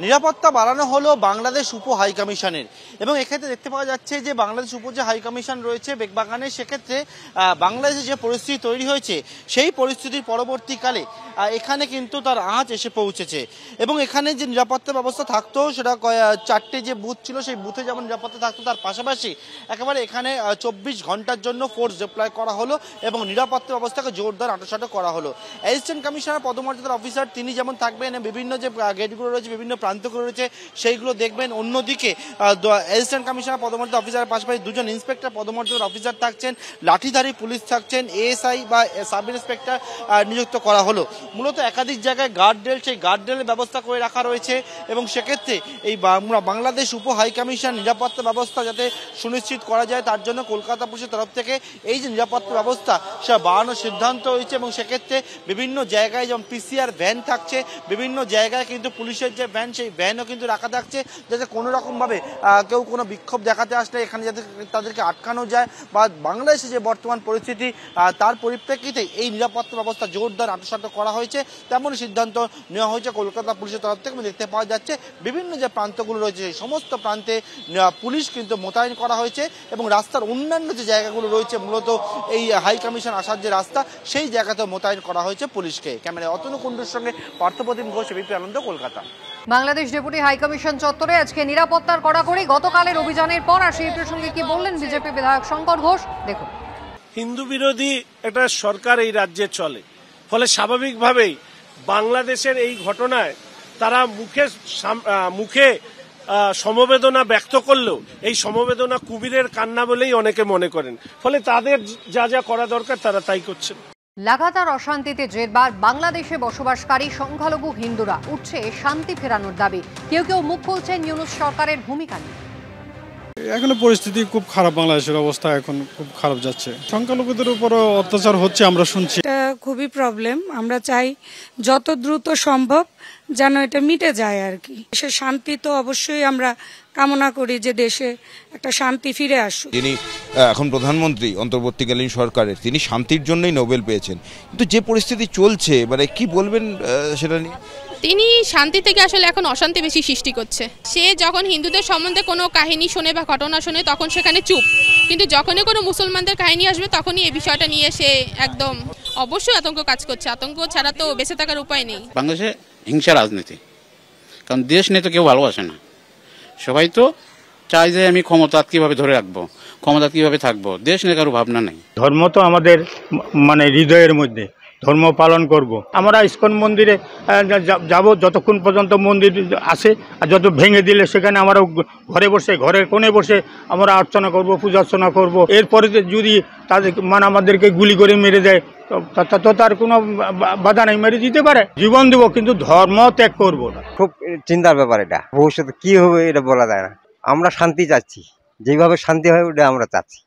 নিরাপত্তা বাড়ানো হলো বাংলাদেশ উপ হাই কমিশনের এবং এক্ষেত্রে দেখতে পাওয়া যাচ্ছে যে বাংলাদেশ উপ যে হাই কমিশন রয়েছে বেগবাগানে, সেক্ষেত্রে বাংলাদেশে যে পরিস্থিতি তৈরি হয়েছে সেই পরিস্থিতির পরবর্তীকালে এখানে কিন্তু তার আঁচ এসে পৌঁছেছে এবং এখানে যে নিরাপত্তা ব্যবস্থা থাকতো সেটা 4টে যে বুথ ছিল সেই বুথে যেমন নিরাপত্তা থাকতো, তার পাশাপাশি একেবারে এখানে 24 ঘন্টার জন্য ফোর্স ডিপ্লয় করা হলো এবং নিরাপত্তা ব্যবস্থাকে জোরদার আঁটোসাঁটো করা হলো। অ্যাসিস্ট্যান্ট কমিশনার পদমর্যাদার অফিসার তিনি যেমন থাকবেন, বিভিন্ন যে গেটগুলো রয়েছে, বিভিন্ন প্রান্তগুলো রয়েছে সেইগুলো দেখবেন। অন্যদিকে অ্যাসিস্ট্যান্ট কমিশনার পদমর্যাদার অফিসারের পাশাপাশি দুজন ইন্সপেক্টর পদমর্যাদার অফিসার থাকছেন, লাঠিধারী পুলিশ থাকছেন, এএসআই বা সাব ইন্সপেক্টর নিযুক্ত করা হলো। মূলত একাধিক জায়গায় গার্ডরেল, সেই গার্ডরেলের ব্যবস্থা করে রাখা রয়েছে এবং সেক্ষেত্রে এই বাংলাদেশ উপ হাই কমিশন নিরাপত্তা ব্যবস্থা যাতে সুনিশ্চিত করা যায় তার জন্য কলকাতা পুলিশের তরফ থেকে এই যে নিরাপত্তা ব্যবস্থা সেটা বাড়ানোর সিদ্ধান্ত হয়েছে এবং সেক্ষেত্রে বিভিন্ন জায়গায় যেমন পিসিআর ভ্যান থাকছে, বিভিন্ন জায়গায় কিন্তু পুলিশের যে ভ্যান সেই ভ্যানও কিন্তু রাখা থাকছে যাতে কোনো রকমভাবে কেউ কোনো বিক্ষোভ দেখাতে আসলে এখানে যাতে তাদেরকে আটকানো যায় বা বাংলাদেশে যে বর্তমান পরিস্থিতি তার পরিপ্রেক্ষিতে এই নিরাপত্তা ব্যবস্থা জোরদার আঁটোসাঁটো করা হয়েছে তেমনই সিদ্ধান্ত নেওয়া হয়েছে কলকাতা পুলিশের তরফ থেকে। দেখতে পাওয়া যাচ্ছে বিভিন্ন যে প্রান্তগুলো রয়েছে সেই সমস্ত প্রান্তে পুলিশ কিন্তু মোতায়েন করা হয়েছে এবং রাস্তার অন্যান্য যে জায়গাগুলো রয়েছে মূলত এই হাই কমিশন আসার যে রাস্তা সেই জায়গাতেও মোতায়েন করা হয়েছে পুলিশকে। ক্যামেরায় অতনু কুণ্ডুর সঙ্গে Parthapratim Ghosh, ABP Ananda, Kolkata. Bangladesh deputy high commission চত্বরে আজকে নিরাপত্তার কড়াকড়ি গতকালের অভিযানের পর, আর সেই প্রসঙ্গে কি বললেন বিজেপি বিধায়ক শঙ্কর ঘোষ, দেখুন। হিন্দু বিরোধী একটা সরকার এই রাজ্যে চলে, ফলে স্বাভাবিকভাবেই বাংলাদেশের এই ঘটনায় তারা মুখে সমবেদনা ব্যক্ত করলেও এই সমবেদনা কুমিরের কান্না বলেই অনেকে মনে করেন, ফলে তাদের যা যা করা দরকার তারা তাই করছেন। লাগাতার অশান্তিতে জেরবার বাংলাদেশে বসবাসকারী সংখ্যালঘু হিন্দুরা, উঠছে শান্তি ফেরানোর দাবি। কেউ কেউ মুখ খুলছেন ইউনূস সরকারের ভূমিকা নিয়ে। এখন পরিস্থিতি খুব খারাপ, বাংলাদেশের অবস্থা এখন খুব খারাপ যাচ্ছে, সংখ্যালঘুদের উপরও অত্যাচার হচ্ছে আমরা শুনছি। এটা খুবই প্রবলেম, আমরা চাই যত দ্রুত সম্ভব যেন এটা মিটে যায় আর কি। দেশের শান্তি তো অবশ্যই আমরা কামনা করি যে দেশে একটা শান্তি ফিরে আসুক। যিনি এখন প্রধানমন্ত্রী অন্তর্বর্তীকালীন সরকারের, তিনি শান্তির জন্যই নোবেল পেয়েছেন, কিন্তু যে পরিস্থিতি চলছে এবারে কি বলবেন সেটা নিয়ে? তিনি শান্তি থেকে আসলে এখন অশান্তি বেশি সৃষ্টি করছে। সে যখন হিন্দুদের সম্বন্ধে কোনো কাহিনী শোনে বা ঘটনা শোনে তখন সেখানে চুপ, কিন্তু যখনই কোনো মুসলমানদের কাহিনী আসবে তখনই এই বিষয়টা নিয়ে সে একদম অবশ্যই আতঙ্ক কাজ করছে। আতঙ্ক ছাড়া তো বেঁচে থাকার উপায় নেই। বাংলাদেশে হিংসা রাজনীতি, কারণ দেশ নিয়ে তো কেউ ভালোবাসে না, সবাই তো চাই যে আমি ক্ষমতা কিভাবে ধরে রাখবো, ক্ষমতা কিভাবে থাকবো, দেশ নিয়ে কারো ভাবনা নেই। ধর্ম তো আমাদের হৃদয়ের মধ্যে, ধর্ম পালন করব। আমরা ইসকন মন্দিরে যাব যতক্ষণ পর্যন্ত মন্দির আসে, আর যত ভেঙে দিলে সেখানে আমরা ঘরে বসে, ঘরের কোণে বসে আমরা অর্চনা করব, পূজা অর্চনা করব। এরপরে যদি তাদের আমাদেরকে গুলি করে মেরে দেয় তো তার কোনো বাধা নেই, মেরে দিতে পারে, জীবন দেবো, কিন্তু ধর্ম ত্যাগ করবো না। খুব চিন্তার ব্যাপার, এটা ভবিষ্যতে কি হবে এটা বলা যায় না। আমরা শান্তি চাচ্ছি, যেভাবে শান্তি হয় ওটা আমরা চাচ্ছি।